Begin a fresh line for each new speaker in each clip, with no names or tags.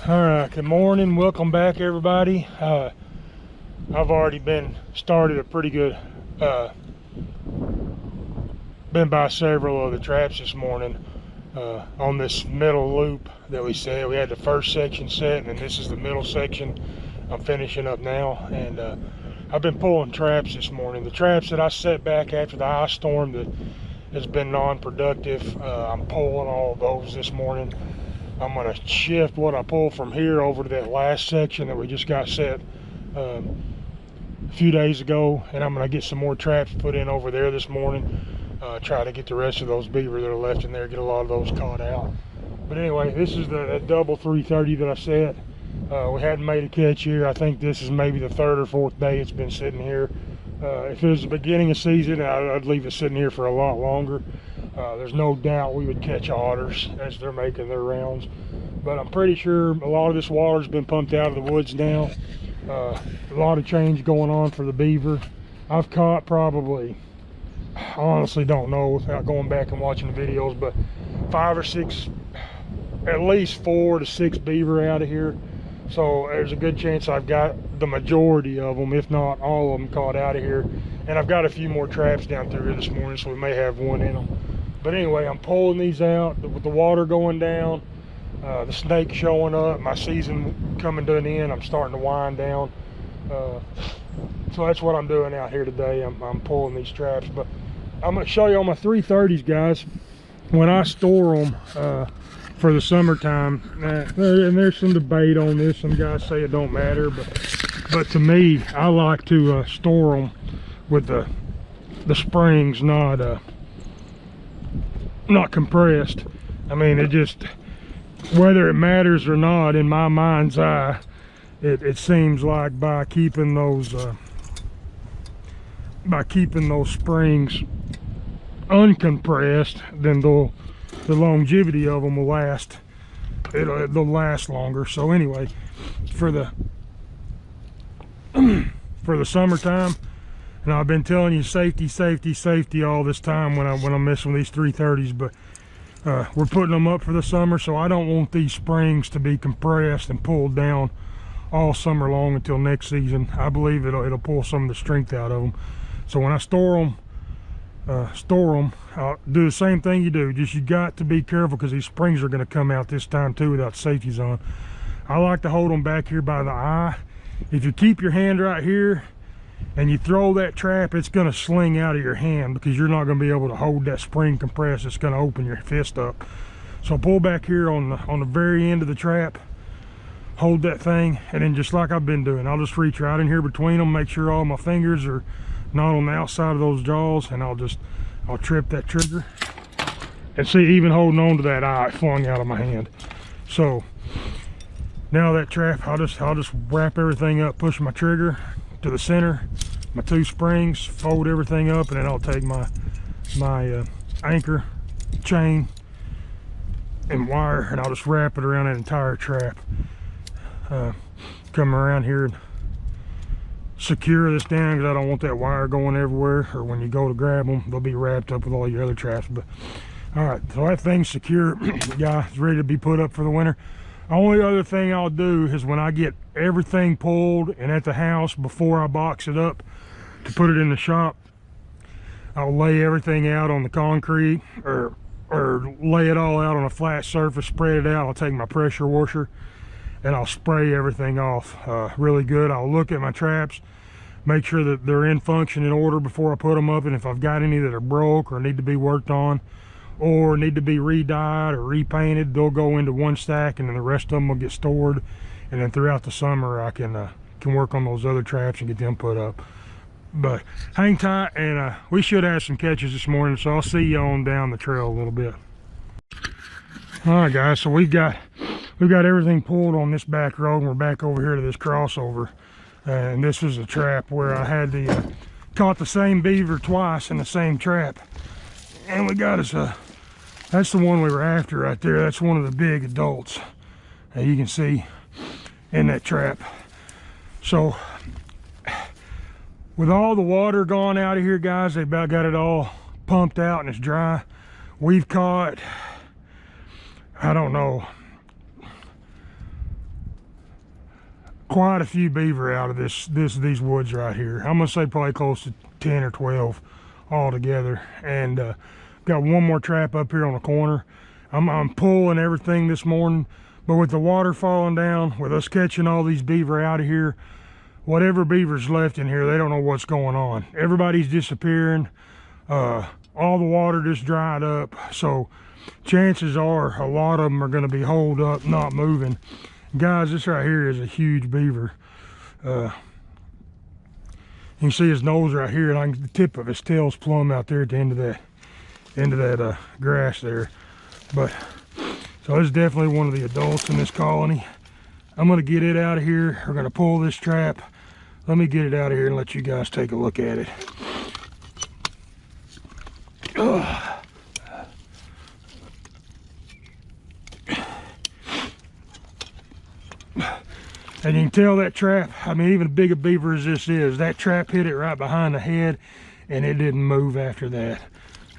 All right, good morning, welcome back everybody. I've already started a pretty good been by several of the traps this morning on this middle loop that we said. We had the first section set, and this is the middle section I'm finishing up now. And I've been pulling traps this morning. The traps that I set back after the ice storm that has been non-productive, I'm pulling all of those this morning. I'm going to shift what I pull from here over to that last section that we just got set a few days ago, and I'm going to get some more traps put in over there this morning. Try to get the rest of those beaver that are left in there, get a lot of those caught out. But anyway, this is the double 330 that I set. We hadn't made a catch here. I think this is maybe the third or fourth day it's been sitting here. If it was the beginning of season, I'd leave it sitting here for a lot longer. There's no doubt we would catch otters as they're making their rounds, but I'm pretty sure a lot of this water's been pumped out of the woods now. A lot of change going on for the beaver. I've caught probably, I honestly don't know without going back and watching the videos, but 5 or 6, at least 4 to 6 beaver out of here. So there's a good chance I've got the majority of them, if not all of them, caught out of here. And I've got a few more traps down through here this morning, so we may have one in them. But anyway, I'm pulling these out with the water going down, the snake showing up, my season coming to an end. I'm starting to wind down. So that's what I'm doing out here today. I'm pulling these traps. But I'm going to show you on my 330s, guys, when I store them for the summertime. And there's some debate on this. Some guys say it don't matter, but to me, I like to store them with the springs not compressed. I mean, it just, whether it matters or not, in my mind's eye, it seems like by keeping those springs uncompressed, then the longevity of them will last. They'll last longer. So anyway, for the summertime, and I've been telling you safety all this time when I'm messing with these 330s, but we're putting them up for the summer, so I don't want these springs to be compressed and pulled down all summer long until next season. I believe it'll pull some of the strength out of them. So when I store them, I'll do the same thing you do. Just, you got to be careful, because these springs are going to come out this time too without safeties on. I like to hold them back here by the eye. If you keep your hand right here and you throw that trap, it's going to sling out of your hand, because you're not going to be able to hold that spring compressed. It's going to open your fist up. So pull back here on the very end of the trap, hold that thing, and then just like I've been doing, I'll just reach right in here between them, make sure all my fingers are not on the outside of those jaws, and I'll trip that trigger. And see, even holding on to that eye, it flung out of my hand. So now that trap, I'll just wrap everything up, push my trigger to the center, my 2 springs, fold everything up, and then I'll take my anchor, chain, and wire, and I'll just wrap it around that entire trap. Come around here and secure this down, because I don't want that wire going everywhere, or when you go to grab them, they'll be wrapped up with all your other traps. But all right, so that thing's secure. Yeah, it's ready to be put up for the winter. Only other thing I'll do is when I get everything pulled and at the house, before I box it up to put it in the shop, I'll lay everything out on the concrete, or lay it all out on a flat surface, spread it out. I'll take my pressure washer and I'll spray everything off really good. I'll look at my traps, make sure that they're in function, in order before I put them up, and if I've got any that are broke or need to be worked on or need to be re-dyed or repainted, they'll go into one stack, and then the rest of them will get stored, and then throughout the summer I can work on those other traps and get them put up. But hang tight, and we should have some catches this morning, so I'll see you on down the trail a little bit. All right, guys, so we've got everything pulled on this back road, and we're back over here to this crossover. And this was a trap where I had caught the same beaver twice in the same trap, and we got us that's the one we were after right there. That's one of the big adults, you can see in that trap. So with all the water gone out of here, guys, they about got it all pumped out and it's dry. We've caught, I don't know, quite a few beaver out of these woods right here. I'm gonna say probably close to 10 or 12 altogether. And got one more trap up here on the corner. I'm pulling everything this morning, but with the water falling down, with us catching all these beaver out of here, whatever beaver's left in here, they don't know what's going on. Everybody's disappearing. All the water just dried up, so chances are a lot of them are going to be holed up, not moving. Guys, this right here is a huge beaver. You can see his nose right here, and the tip of his tail's plumb out there at the end of that grass there. But so it's definitely one of the adults in this colony. I'm going to get it out of here. We're going to pull this trap. Let me get it out of here and let you guys take a look at it. And you can tell that trap, I mean, even big a beaver as this is, that trap hit it right behind the head and it didn't move after that.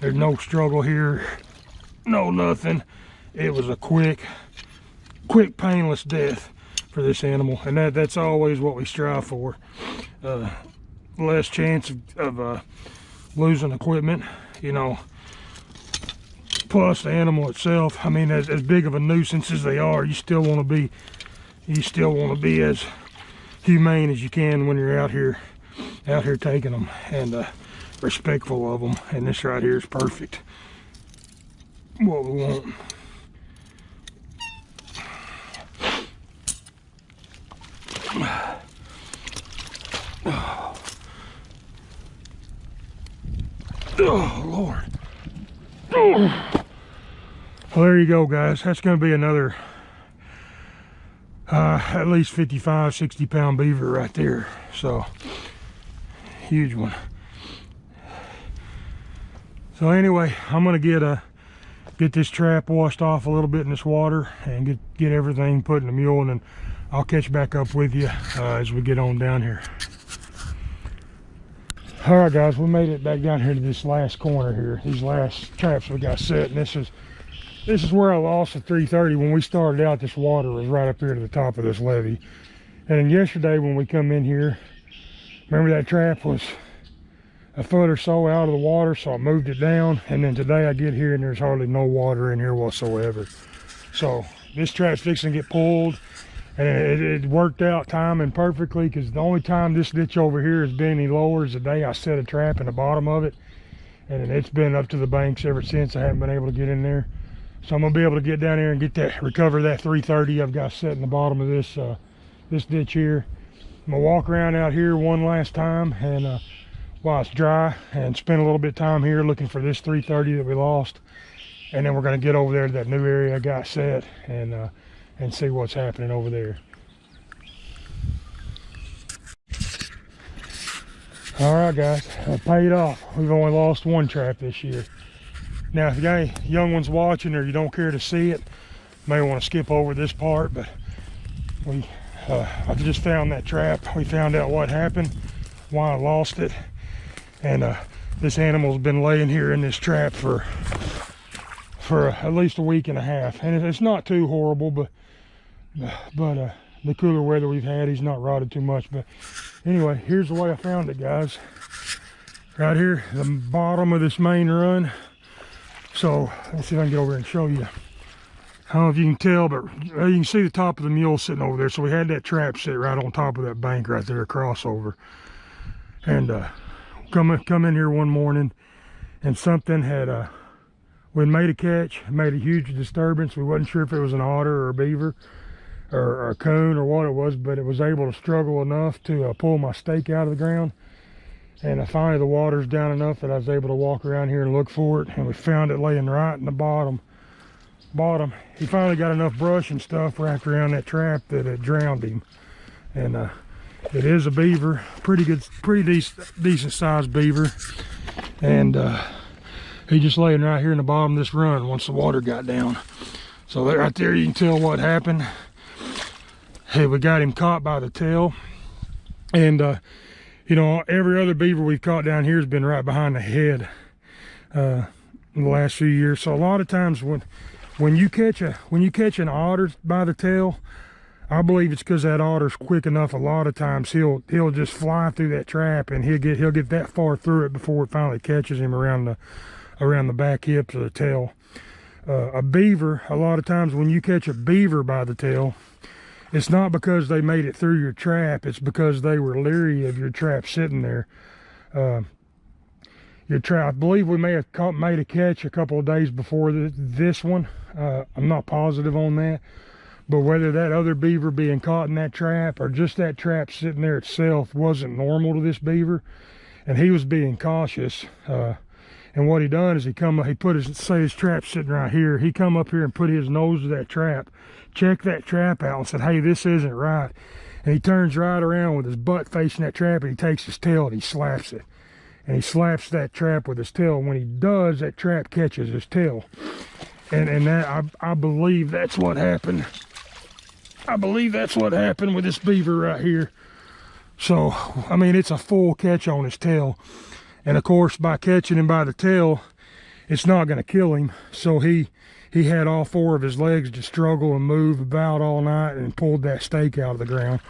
There's no struggle here, no nothing. It was a quick painless death for this animal, and that's always what we strive for. Less chance of losing equipment, you know, plus the animal itself. I mean, as big of a nuisance as they are, you still want to be as humane as you can when you're out here taking them, and respectful of them. And this right here is perfect, what we want. Oh Lord. Oh. Well, there you go, guys. That's going to be another at least 55, 60 pound beaver right there. So huge one. So anyway, I'm going to get this trap washed off a little bit in this water and get everything put in the mule, and then I'll catch back up with you as we get on down here. All right, guys, we made it back down here to this last corner here. These last traps we got set, and this is where I lost the 330. When we started out, this water was right up here to the top of this levee. And then yesterday when we come in here, remember that trap was a foot or so out of the water, so I moved it down. And then today I get here and there's hardly no water in here whatsoever. So this trap's fixing to get pulled, and it worked out timing perfectly, because the only time this ditch over here has been any lower is the day I set a trap in the bottom of it, and it's been up to the banks ever since. I haven't been able to get in there. So I'm gonna be able to get down there and recover that 330 I've got set in the bottom of this ditch here. I'm gonna walk around out here one last time, and while it's dry, and spend a little bit of time here looking for this 330 that we lost, and then we're gonna get over there to that new area I got set and see what's happening over there. All right, guys, it paid off. We've only lost one trap this year. Now, if you got any young ones watching, or you don't care to see it, you may want to skip over this part, but I just found that trap. We found out what happened, why I lost it, and this animal's been laying here in this trap for at least a week and a half, and it's not too horrible, but the cooler weather we've had, he's not rotted too much. But anyway, here's the way I found it, guys. Right here, the bottom of this main run. So let's see if I can get over and show you. I don't know if you can tell, but you can see the top of the mule sitting over there. So we had that trap set right on top of that bank right there, crossover. And come in here one morning, and something had we made a catch, made a huge disturbance. We wasn't sure if it was an otter or a beaver or a coon or what it was, but it was able to struggle enough to pull my stake out of the ground. And finally the water's down enough that I was able to walk around here and look for it, and we found it laying right in the bottom. He finally got enough brush and stuff wrapped around that trap that it drowned him. And it is a beaver, pretty decent sized beaver, and he just laying right here in the bottom of this run once the water got down. So right there you can tell what happened. Hey, we got him caught by the tail, and you know, every other beaver we've caught down here has been right behind the head in the last few years. So a lot of times when you catch an otter by the tail, I believe it's because that otter's quick enough. A lot of times he'll just fly through that trap, and he'll get that far through it before it finally catches him around the back hips or the tail. A beaver, a lot of times when you catch a beaver by the tail, it's not because they made it through your trap. It's because they were leery of your trap sitting there. Your trap, I believe we may have made a catch a couple of days before this one. I'm not positive on that. But whether that other beaver being caught in that trap or just that trap sitting there itself wasn't normal to this beaver, and he was being cautious. And what he done is he put his trap sitting right here. He come up here and put his nose to that trap, checked that trap out and said, hey, this isn't right. And he turns right around with his butt facing that trap, and he takes his tail and he slaps it. And he slaps that trap with his tail. When he does, that trap catches his tail. And that I believe that's what happened. I believe that's what happened with this beaver right here. So, I mean, it's a full catch on his tail. And of course, by catching him by the tail, it's not going to kill him. So he had all four of his legs to struggle and move about all night and pulled that stake out of the ground.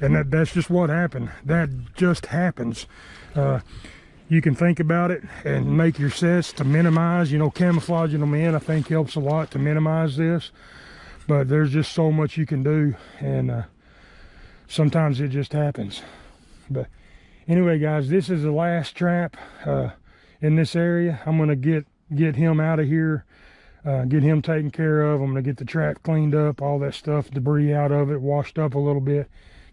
And that's just what happened. That just happens. You can think about it and make your sets to minimize, camouflaging them in, I think helps a lot to minimize this. But there's just so much you can do, and sometimes it just happens. But anyway, guys, this is the last trap in this area. I'm gonna get him out of here, get him taken care of. I'm gonna get the trap cleaned up, all that stuff, debris out of it, washed up a little bit,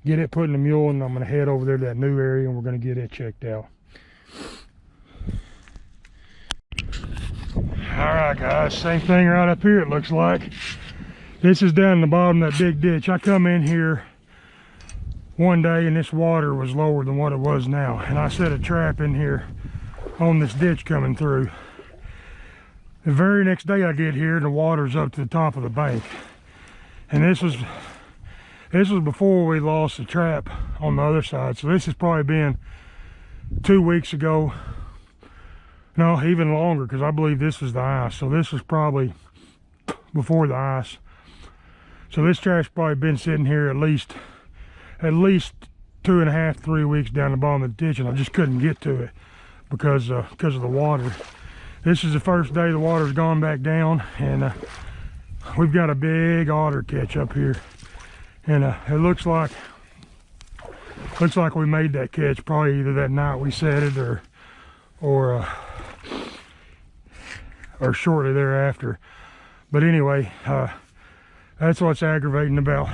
get it put in the mule, and I'm gonna head over there to that new area and we're gonna get it checked out. All right, guys, same thing right up here, it looks like. This is down in the bottom of that big ditch. I come in here one day and this water was lower than what it was now. And I set a trap in here on this ditch coming through. The very next day I get here, the water's up to the top of the bank. And this was before we lost the trap on the other side. So this has probably been 2 weeks ago. No, even longer, because I believe this was the ice. So this was probably before the ice. So this trap's probably been sitting here at least 2.5, 3 weeks down the bottom of the ditch, and I just couldn't get to it because of the water. This is the first day the water's gone back down, and we've got a big otter catch up here, and it looks like we made that catch probably either that night we set it or shortly thereafter. But anyway, that's what's aggravating about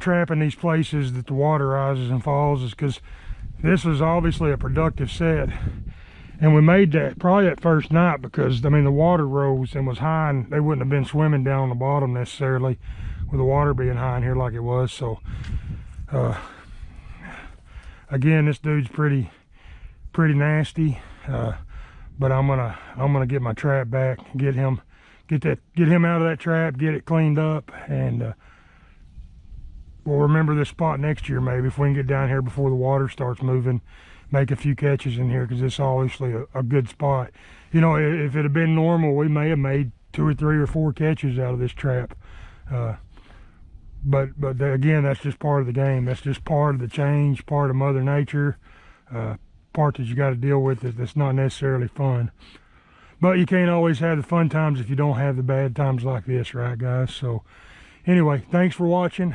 trapping these places that the water rises and falls, is because this was obviously a productive set, and we made that probably that first night because, I mean, the water rose and was high, and they wouldn't have been swimming down on the bottom necessarily with the water being high in here like it was. So again, this dude's pretty nasty, but I'm gonna get my trap back, get him out of that trap, get it cleaned up, and we'll remember this spot next year maybe if we can get down here before the water starts moving, make a few catches in here, because it's obviously a good spot. If it had been normal, we may have made 2 or 3 or 4 catches out of this trap, but again, that's just part of the game. That's just part of the change, part of Mother Nature, part that you got to deal with that's not necessarily fun. But you can't always have the fun times if you don't have the bad times like this, right, guys? So anyway, thanks for watching.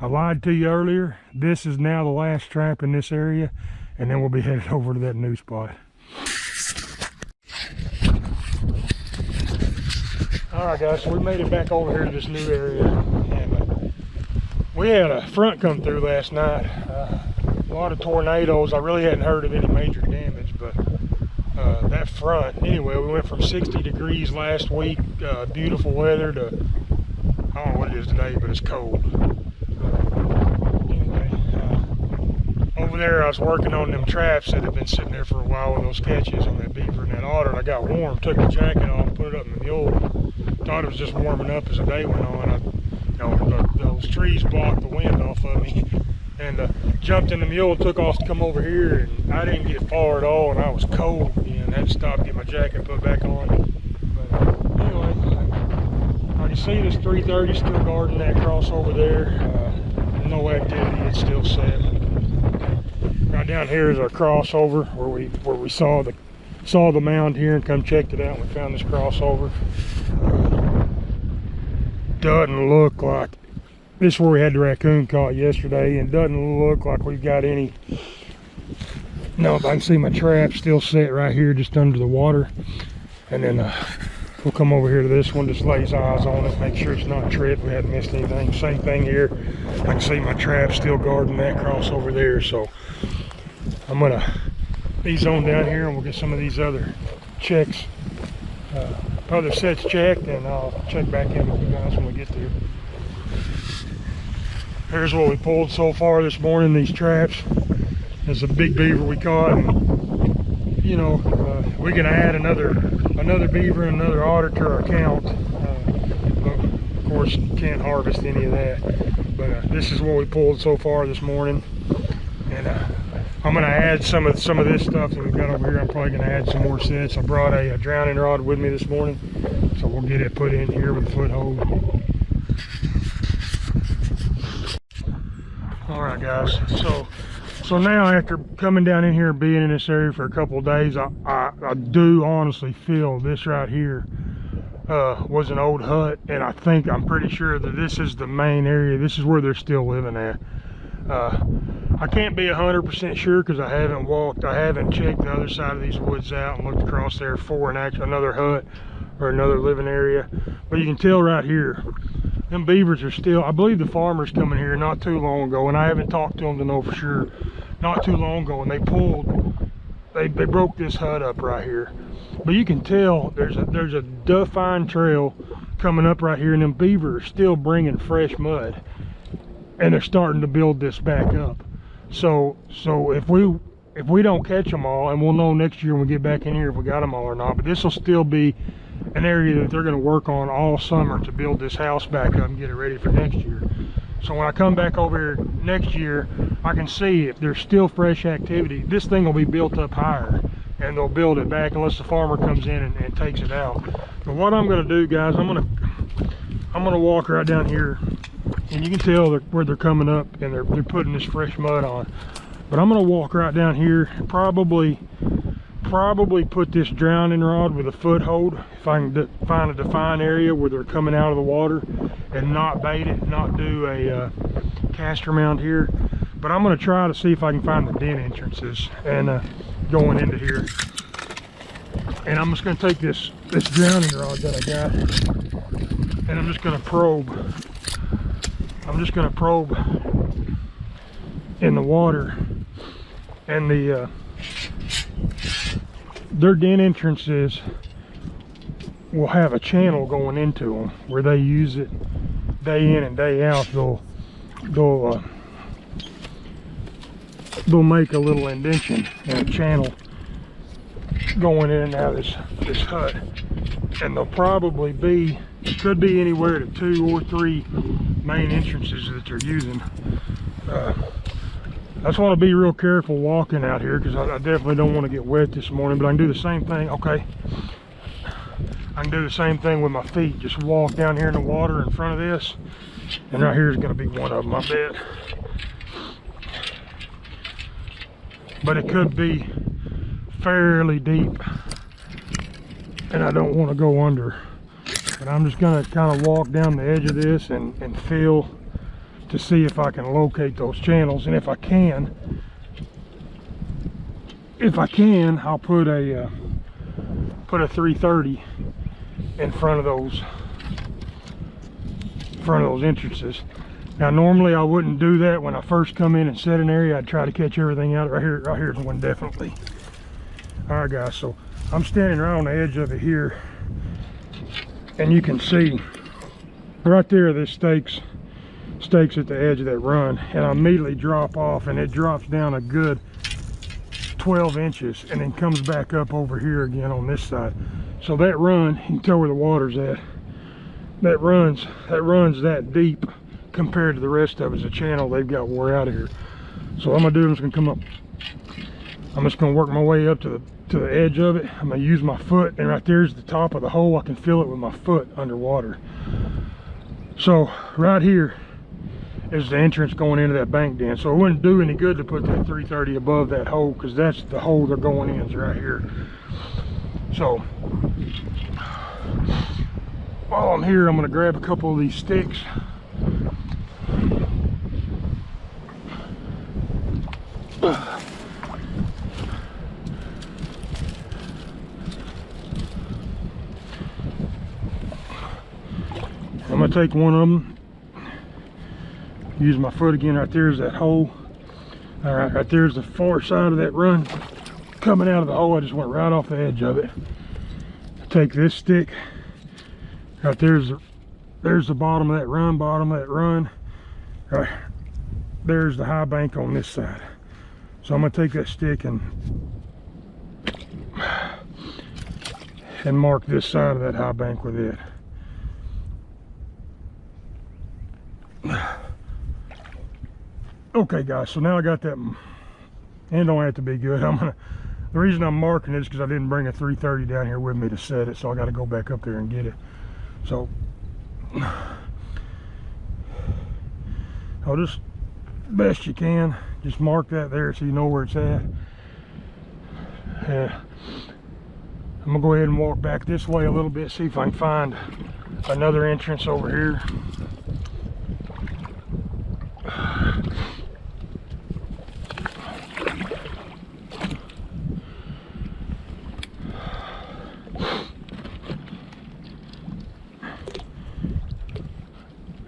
I lied to you earlier. This is now the last trap in this area, and then we'll be headed over to that new spot. All right, guys, so we made it back over here to this new area, and we had a front come through last night. A lot of tornadoes. I really hadn't heard of any major damage, but that front, anyway, we went from 60 degrees last week, beautiful weather, to I don't know what it is today, but it's cold. Anyway, over there I was working on them traps that had been sitting there for a while with those catches on that beaver and that otter, and I got warm, took the jacket off, put it up in the mule, thought it was just warming up as the day went on. Those trees blocked the wind off of me, and jumped in the mule, took off to come over here, and I didn't get far at all, and I was cold again. I had to stop, get my jacket put back on. But anyway, I can see this 330 still guarding that crossover there. No activity, it's still set. Right down here is our crossover where we saw the mound here and come checked it out. We found this crossover. Doesn't look like this is where we had the raccoon caught yesterday, and doesn't look like we've got any. No, I can see my trap still set right here just under the water. And then we'll come over here to this one, just lay his eyes on it, make sure it's not tripped, we haven't missed anything. Same thing here, I can see my trap still guarding that crossover there. So I'm gonna these on down here and we'll get some of these other checks, other sets checked, and I'll check back in with you guys when we get there. Here's what we pulled so far this morning, these traps. There's a big beaver we caught, and you know, we can add another beaver and another otter to our count. But of course, can't harvest any of that. But this is what we pulled so far this morning, and I'm gonna add some of this stuff that we've got over here. I'm probably gonna add some more sets. I brought a drowning rod with me this morning, so we'll get it put in here with a foothold. All right, guys. So now, after coming down in here and being in this area for a couple of days, I do honestly feel this right here was an old hut, and I'm pretty sure that this is the main area. This is where they're still living at. I can't be 100% sure because I haven't checked the other side of these woods out and looked across there for another hut or another living area. But you can tell right here, them beavers are still, I believe the farmers coming here not too long ago, and I haven't talked to them to know for sure, not too long ago, and they broke this hut up right here. But you can tell there's a defined trail coming up right here, and them beavers are still bringing fresh mud, and they're starting to build this back up. So if we don't catch them all, and we'll know next year when we get back in here if we got them all or not, but this will still be an area that they're going to work on all summer to build this house back up and get it ready for next year. So when I come back over here next year, I can see if there's still fresh activity, this thing will be built up higher, and they'll build it back unless the farmer comes in and takes it out. But what I'm going to do, guys, I'm going to walk right down here, and you can tell where they're coming up and they're putting this fresh mud on. But I'm going to walk right down here and probably put this drowning rod with a foothold, if I can find a defined area where they're coming out of the water, and not bait it, not do a caster mount here. But I'm going to try to see if I can find the den entrances and going into here. And I'm just going to take this drowning rod that I got, and I'm just going to probe. I'm just going to probe in the water, and their den entrances will have a channel going into them where they use it day in and day out. They'll make a little indention and a channel going in and out of this hut, and they'll probably be, could be anywhere to 2 or 3 main entrances that they're using. I just want to be real careful walking out here because I definitely don't want to get wet this morning, but I can do the same thing. Okay, I can do the same thing with my feet. Just walk down here in the water in front of this, and right here is going to be one of them, I bet. But it could be fairly deep, and I don't want to go under. But I'm just going to kind of walk down the edge of this and feel to see if I can locate those channels. And if I can, I'll put a 330 in front of those entrances. Now normally I wouldn't do that when I first come in and set an area. I'd try to catch everything out. Right here's one definitely. All right, guys, so I'm standing right on the edge of it here, and you can see right there this stakes at the edge of that run, and I immediately drop off, and it drops down a good 12 inches and then comes back up over here again on this side. So that run, you can tell where the water's at, that runs that deep compared to the rest of it's a channel they've got wore out of here. So what I'm gonna do, I'm just gonna come up, I'm just gonna work my way up to the edge of it. I'm gonna use my foot, and right there's the top of the hole. I can feel it with my foot underwater. So right here is the entrance going into that bank den. So it wouldn't do any good to put that 330 above that hole, because that's the hole they're going in, is right here. So while I'm here, I'm going to grab a couple of these sticks. I'm going to take one of them, use my foot again. Right there's that hole. All right, right there's the far side of that run coming out of the hole. I just went right off the edge of it. Take this stick. Right there's the bottom of that run, Right there's the high bank on this side. So I'm going to take that stick and mark this side of that high bank with it. Okay guys, so now I got that, and it don't have to be good. The reason I'm marking it is because I didn't bring a 330 down here with me to set it, so I got to go back up there and get it. So I'll just, best you can, just mark that there so you know where it's at. I'm gonna go ahead and walk back this way a little bit, see if I can find another entrance over here.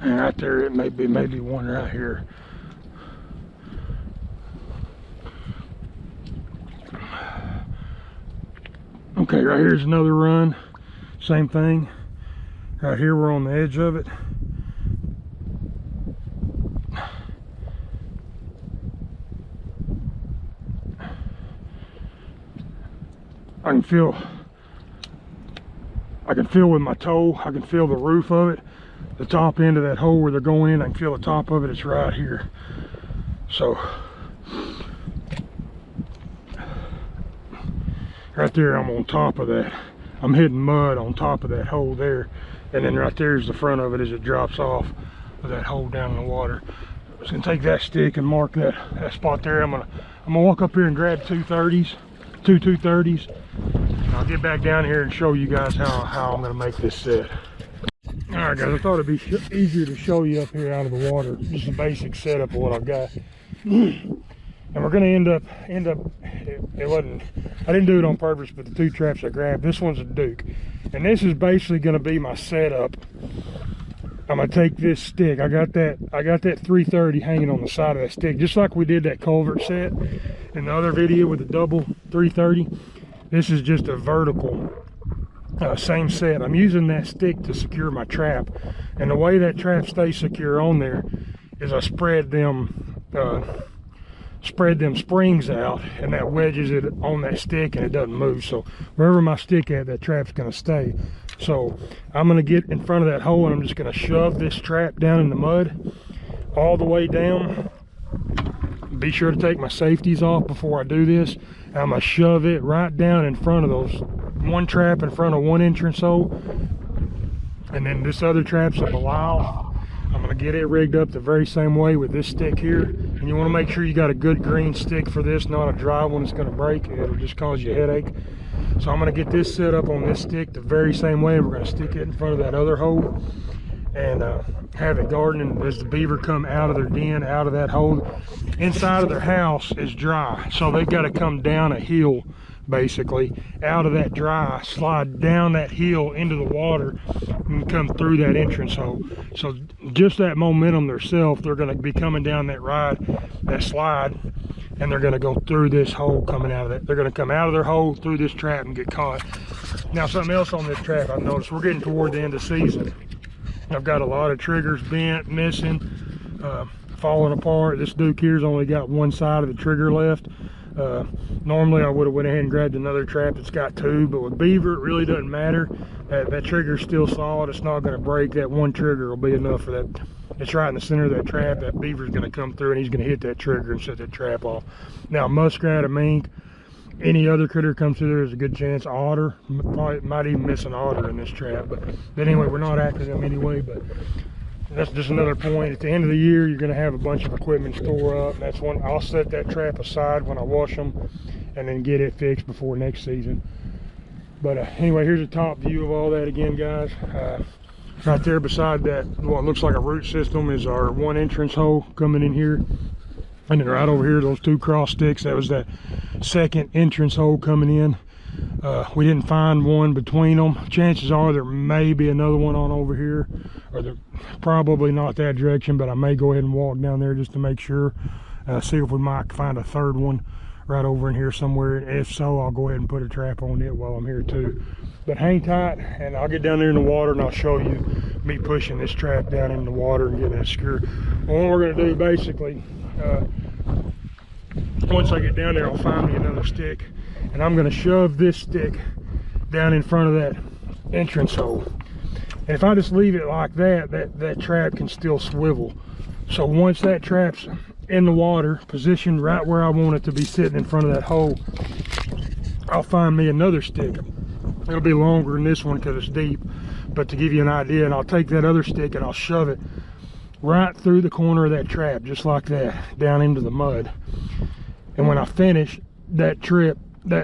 And right there, it may be one right here. Okay, right here's another run. Same thing. Right here, we're on the edge of it. I can feel with my toe, I can feel the roof of it, the top end of that hole where they're going in. I can feel the top of it. It's right here. So right there, I'm on top of that. I'm hitting mud on top of that hole there, and then right there's the front of it as it drops off of that hole down in the water. I'm just gonna take that stick and mark that spot there. I'm gonna walk up here and grab two 230s. And I'll get back down here and show you guys how I'm gonna make this set. All right guys, I thought it'd be easier to show you up here out of the water, just a basic setup of what I've got. And we're gonna end up, it wasn't, I didn't do it on purpose, but the two traps I grabbed, this one's a Duke. And this is basically gonna be my setup. I'm gonna take this stick, I got that 330 hanging on the side of that stick, just like we did that culvert set in the other video with the double 330. This is just a vertical, same set. I'm using that stick to secure my trap. And the way that trap stays secure on there is I spread them springs out, and that wedges it on that stick and it doesn't move. So wherever my stick at, that trap's gonna stay. So I'm gonna get in front of that hole and I'm just gonna shove this trap down in the mud all the way down. Be sure to take my safeties off before I do this. I'm gonna shove it right down in front of those, one trap in front of one entrance hole, and then this other trap's a Belial. I'm gonna get it rigged up the very same way with this stick here. And you wanna make sure you got a good green stick for this, not a dry one that's gonna break. It'll just cause you a headache. So I'm gonna get this set up on this stick the very same way. We're gonna stick it in front of that other hole and have it gardening as the beaver come out of their den, out of that hole. Inside of their house is dry, so they've got to come down a hill, basically, out of that dry, slide down that hill into the water and come through that entrance hole. So just that momentum themselves, they're going to be coming down that ride, that slide, and they're going to go through this hole coming out of it. They're going to come out of their hole through this trap and get caught. Now something else on this trap I've noticed, we're getting toward the end of season. I've got a lot of triggers bent, missing, falling apart. This Duke here's only got one side of the trigger left. Normally I would have went ahead and grabbed another trap that's got two, but with Beaver it really doesn't matter. That trigger's still solid. It's not going to break. That one trigger will be enough for that. It's right in the center of that trap. That Beaver's going to come through and he's going to hit that trigger and set that trap off. Now muskrat, a mink, any other critter comes through, there's a good chance. Otter, probably might even miss an otter in this trap, but anyway, we're not after them anyway. But That's just another point. At the end of the year, you're going to have a bunch of equipment store up. That's when I'll set that trap aside when I wash them and then get it fixed before next season. But anyway, here's a top view of all that again, guys. Right there beside that, what looks like a root system, is our one entrance hole coming in here. And then right over here, those two cross sticks, that was that second entrance hole coming in. We didn't find one between them. Chances are there may be another one on over here, or they're probably not that direction, but I may go ahead and walk down there just to make sure, see if we might find a third one right over in here somewhere. And if so, I'll go ahead and put a trap on it while I'm here too. But hang tight, and I'll get down there in the water and I'll show you me pushing this trap down in the water and getting it secure. Well, what we're going to do basically, once I get down there, I'll find me another stick, and I'm going to shove this stick down in front of that entrance hole. And if I just leave it like that, that trap can still swivel. So once that trap's in the water, positioned right where I want it to be sitting in front of that hole, I'll find me another stick. It'll be longer than this one because it's deep, but to give you an idea, and I'll take that other stick and I'll shove it right through the corner of that trap, just like that, down into the mud. And when I finish, that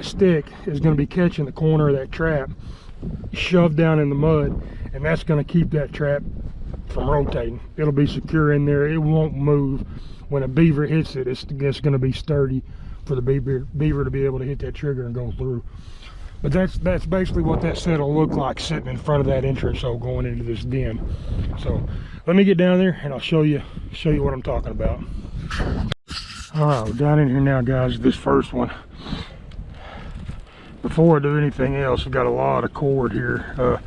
stick is going to be catching the corner of that trap, shoved down in the mud, and that's going to keep that trap from rotating. It'll be secure in there. It won't move. When a beaver hits it, it's going to be sturdy for the beaver to be able to hit that trigger and go through. But that's basically what that set will look like sitting in front of that entrance hole going into this den. So let me get down there and I'll show you what I'm talking about. All right, we're down in here now, guys. This first one. Before I do anything else, I've got a lot of cord here.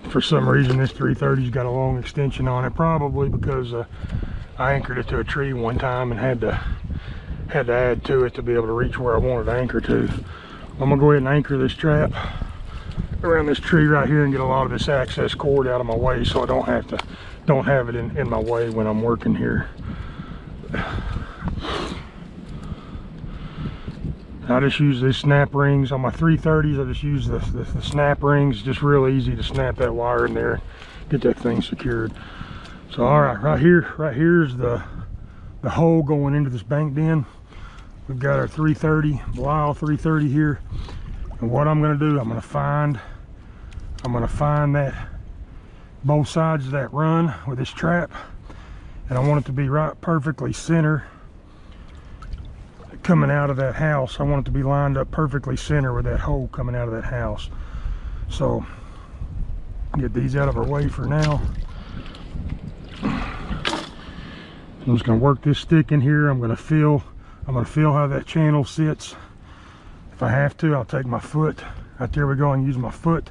For some reason, this 330's got a long extension on it, probably because I anchored it to a tree one time and had to add to it to be able to reach where I wanted to anchor to. I'm gonna go ahead and anchor this trap around this tree right here and get a lot of this access cord out of my way, so I don't have it in my way when I'm working here. I just use these snap rings on my 330s. I just use the snap rings. Just real easy to snap that wire in there, get that thing secured. So all right, right here's the hole going into this bank den. We've got our 330, Belial 330 here. And what I'm gonna do, I'm gonna find that both sides of that run with this trap, and I want it to be right perfectly center coming out of that house. I want it to be lined up perfectly center with that hole coming out of that house. So get these out of our way for now. I'm just gonna work this stick in here. I'm gonna feel how that channel sits. If I have to, I'll take my foot, right there we go, and use my foot,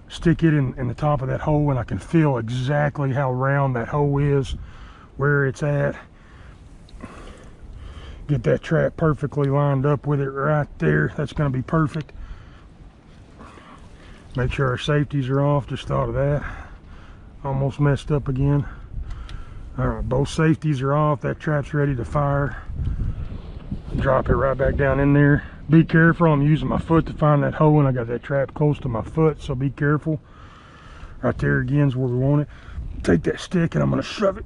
stick it in the top of that hole, and I can feel exactly how round that hole is, where it's at. Get that trap perfectly lined up with it right there. That's going to be perfect. Make sure our safeties are off. Just thought of that. Almost messed up again. All right, both safeties are off. That trap's ready to fire. Drop it right back down in there. Be careful, I'm using my foot to find that hole, and I got that trap close to my foot, so be careful. Right there again is where we want it. Take that stick and I'm going to shove it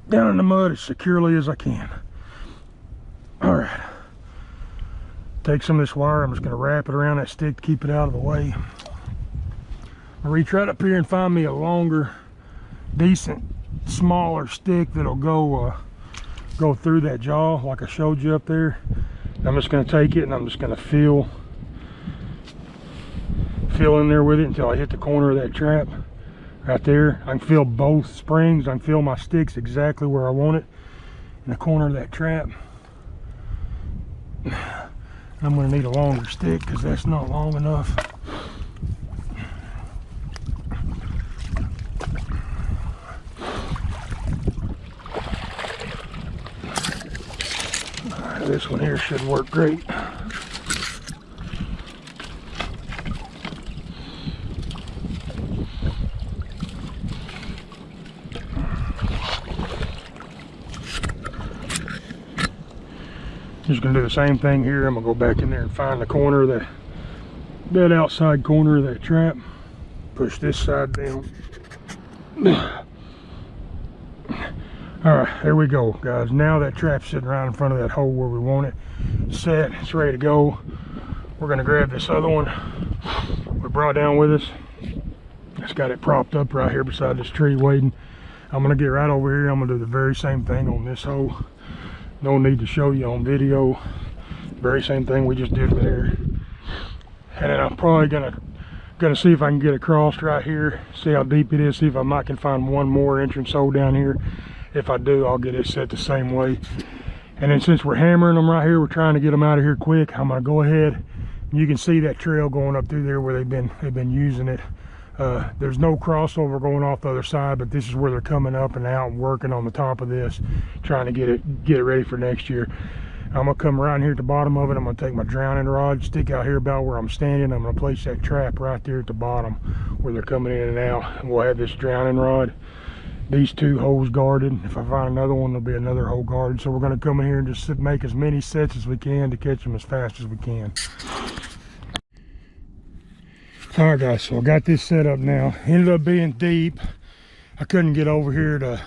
down in the mud as securely as I can. All right, take some of this wire, I'm just going to wrap it around that stick to keep it out of the way. I'll reach right up here and find me a longer, decent, smaller stick that'll go through that jaw like I showed you up there. I'm just going to take it and I'm just going to feel in there with it until I hit the corner of that trap right there. I can feel both springs. I can feel my sticks exactly where I want it in the corner of that trap. I'm going to need a longer stick because that's not long enough. This one here should work great. Just gonna do the same thing here. I'm gonna go back in there and find the corner of that outside corner of that trap. Push this side down. All right, there we go, guys. Now that trap's sitting right in front of that hole where we want it set. It's ready to go. We're gonna grab this other one we brought down with us. It's got it propped up right here beside this tree waiting. I'm gonna get right over here. I'm gonna do the very same thing on this hole. No need to show you on video. Very same thing we just did there. And then I'm probably gonna see if I can get across right here, see how deep it is, see if I might can find one more entrance hole down here. If I do, I'll get it set the same way. And then since we're hammering them right here, we're trying to get them out of here quick. I'm gonna go ahead. You can see that trail going up through there where they've been using it. There's no crossover going off the other side, but this is where they're coming up and out and working on the top of this, trying to get it ready for next year. I'm gonna come around here at the bottom of it. I'm gonna take my drowning rod, stick out here about where I'm standing. I'm gonna place that trap right there at the bottom where they're coming in and out. And we'll have this drowning rod, these two holes guarded. If I find another one, there'll be another hole guarded. So we're gonna come in here and just make as many sets as we can to catch them as fast as we can. All right, guys, so I got this set up now. Ended up being deep. I couldn't get over here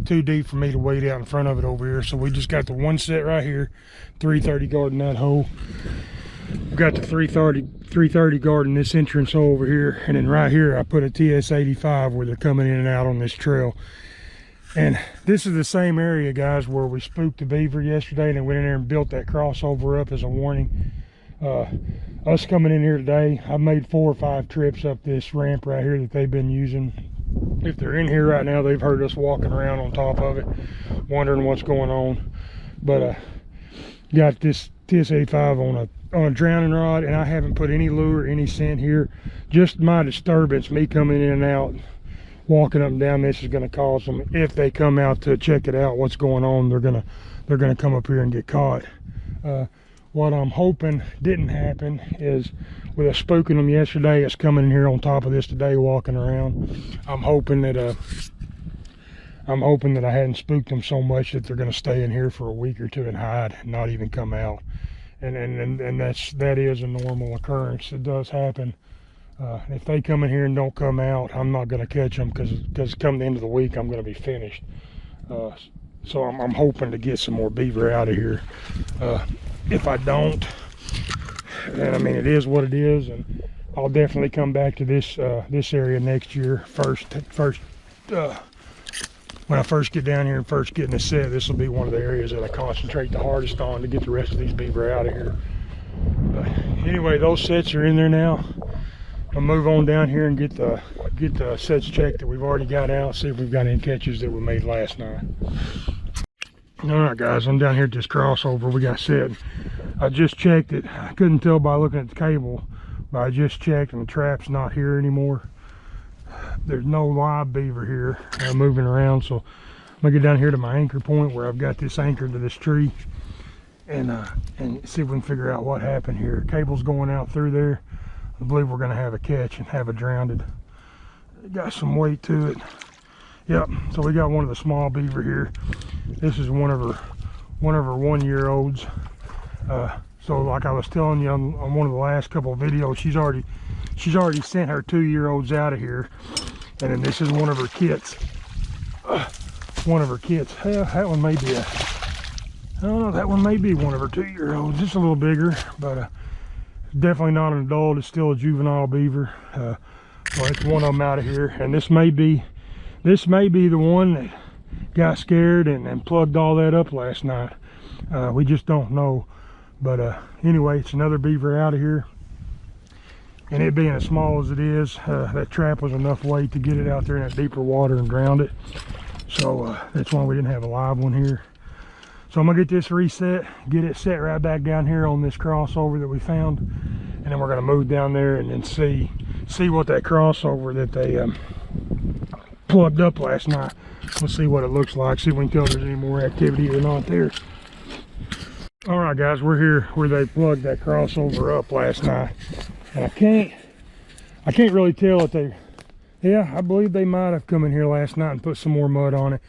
too deep for me to wade out in front of it over here. So we just got the one set right here, 330 guarding that hole. We got the 330 guarding this entrance hole over here. And then right here, I put a TS-85 where they're coming in and out on this trail. And this is the same area, guys, where we spooked the beaver yesterday and then went in there and built that crossover up as a warning. Us coming in here today, I've made 4 or 5 trips up this ramp right here that they've been using. If they're in here right now, they've heard us walking around on top of it, wondering what's going on. But got this TS-85 on a drowning rod, and I haven't put any lure, any scent here. Just my disturbance, me coming in and out, walking up and down this is going to cause them. If they come out to check it out, what's going on, they're gonna come up here and get caught. What I'm hoping didn't happen is, with us spooking them yesterday, it's coming in here on top of this today, walking around. I'm hoping that I hadn't spooked them so much that they're going to stay in here for a week or two and hide, and not even come out. And that is a normal occurrence. It does happen. If they come in here and don't come out, I'm not going to catch them because come the end of the week, I'm going to be finished. So I'm hoping to get some more beaver out of here. If I don't, then I mean, it is what it is, and I'll definitely come back to this area next year. When I first get down here and first get in the set, this will be one of the areas that I concentrate the hardest on to get the rest of these beaver out of here. But anyway, those sets are in there now. I'll move on down here and get the sets checked that we've already got out, see if we've got any catches that we made last night. All right, guys, I'm down here at this crossover we got set. I just checked it. I couldn't tell by looking at the cable, but I just checked and the trap's not here anymore. There's no live beaver here moving around, so I'm gonna get down here to my anchor point where I've got this anchored to this tree and see if we can figure out what happened here. Cable's going out through there. I believe we're gonna have a catch and have it drowned. It got some weight to it. Yep, so we got one of the small beaver here. This is one of her 1-year-olds. So like I was telling you on one of the last couple of videos, she's already sent her 2-year-olds out of here, and then this is one of her kits. That one may be that one may be one of her 2-year-olds. It's a little bigger, but definitely not an adult. It's still a juvenile beaver. So it's one of them out of here, and this may be the one that got scared and plugged all that up last night. We just don't know. But anyway, it's another beaver out of here. And it being as small as it is, that trap was enough weight to get it out there in that deeper water and drown it. So that's why we didn't have a live one here. So I'm gonna get this reset, get it set right back down here on this crossover that we found. And then we're gonna move down there and then see what that crossover that they plugged up last night. We'll see what it looks like, see if we can tell if there's any more activity or not there. All right, guys, we're here where they plugged that crossover up last night, and I can't really tell if they, yeah, I believe they might have come in here last night and put some more mud on it.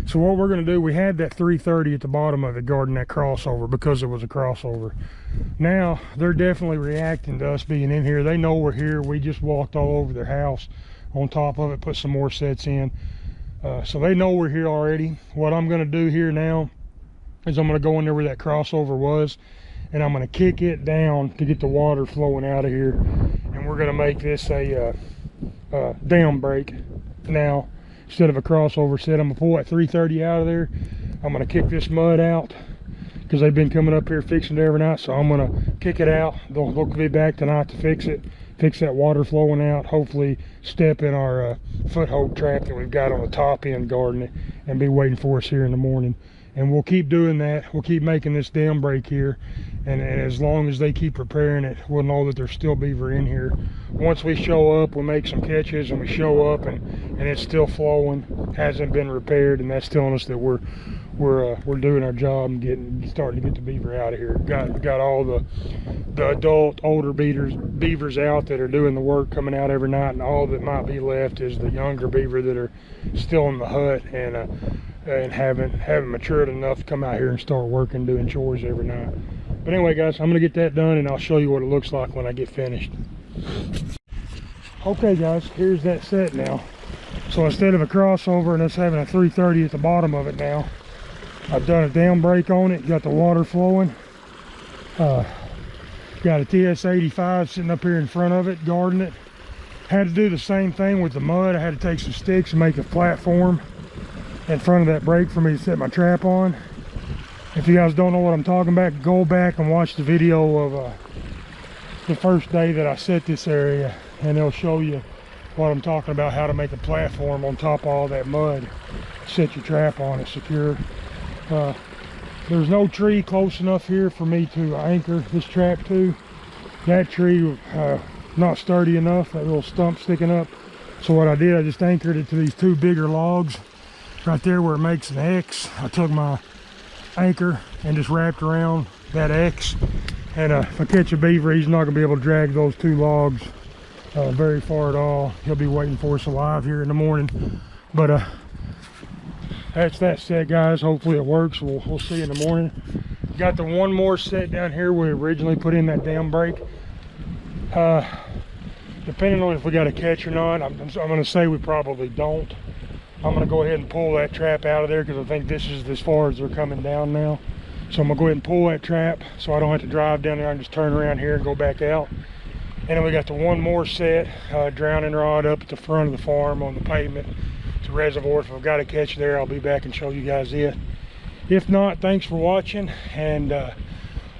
So what we're going to do, we had that 330 at the bottom of it guarding that crossover because it was a crossover. Now they're definitely reacting to us being in here. They know we're here. We just walked all over their house on top of it, put some more sets in. So they know we're here already. What I'm going to do here now is I'm going to go in there where that crossover was, and I'm going to kick it down to get the water flowing out of here. And we're going to make this a dam break now instead of a crossover set. I'm going to pull that 330 out of there. I'm going to kick this mud out because they've been coming up here fixing it every night. So I'm going to kick it out. They'll be back tonight to fix it, fix that water flowing out, hopefully step in our foothold trap that we've got on the top end guarding it, and be waiting for us here in the morning. And we'll keep doing that. We'll keep making this dam break here, and as long as they keep preparing it, we'll know that there's still beaver in here. Once we show up, we'll make some catches, and we show up and it's still flowing, hasn't been repaired, and that's telling us that we're doing our job and starting to get the beaver out of here. Got all the adult older beavers out that are doing the work, coming out every night, and all that might be left is the younger beaver that are still in the hut and haven't matured enough to come out here and start working, doing chores every night. But anyway, guys, I'm gonna get that done, and I'll show you what it looks like when I get finished. Okay, guys, here's that set now. So instead of a crossover and us having a 330 at the bottom of it now, I've done a dam break on it, got the water flowing. Got a TS-85 sitting up here in front of it, guarding it. Had to do the same thing with the mud. I had to take some sticks and make a platform in front of that break for me to set my trap on. If you guys don't know what I'm talking about, go back and watch the video of the first day that I set this area, and they'll show you what I'm talking about, how to make a platform on top of all that mud, set your trap on it secure. There's no tree close enough here for me to anchor this trap to. That tree not sturdy enough, that little stump sticking up. So what I did, I just anchored it to these two bigger logs right there where it makes an X. I took my anchor and just wrapped around that X, and if I catch a beaver, he's not gonna be able to drag those two logs very far at all. He'll be waiting for us alive here in the morning. But that's that set, guys. Hopefully it works. We'll see in the morning. Got the one more set down here we originally put in that dam break. Depending on if we got a catch or not, I'm gonna say we probably don't. I'm gonna go ahead and pull that trap out of there because I think this is as far as they're coming down now. So I'm gonna go ahead and pull that trap so I don't have to drive down there and just turn around here and go back out. And then we got the one more set, drowning rod up at the front of the farm on the pavement. It's a reservoir. If I've got a catch there, I'll be back and show you guys it. If not, thanks for watching, and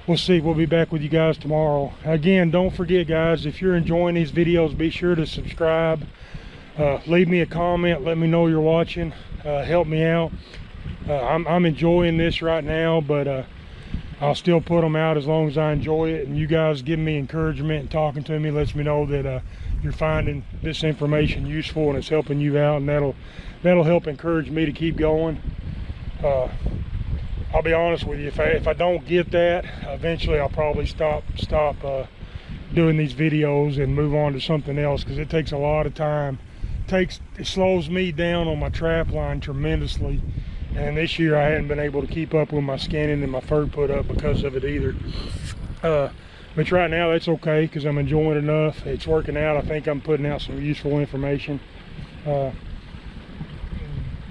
we'll see. We'll be back with you guys tomorrow. Again, don't forget, guys, if you're enjoying these videos, be sure to subscribe. Leave me a comment, let me know you're watching, help me out. I'm enjoying this right now, but I'll still put them out as long as I enjoy it, and you guys giving me encouragement and talking to me lets me know that you're finding this information useful and it's helping you out, and that'll help encourage me to keep going. I'll be honest with you, if I don't get that, eventually I'll probably stop doing these videos and move on to something else, because it takes a lot of time. It slows me down on my trap line tremendously, and this year I hadn't been able to keep up with my scanning and my fur put up because of it either. But right now that's okay, because I'm enjoying it enough. It's working out. I think I'm putting out some useful information.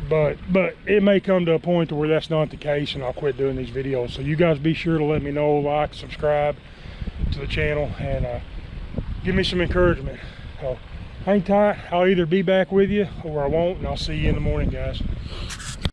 But it may come to a point to where that's not the case and I'll quit doing these videos. So you guys be sure to let me know, like, subscribe to the channel, and give me some encouragement. So hang tight. I'll either be back with you or I won't, and I'll see you in the morning, guys.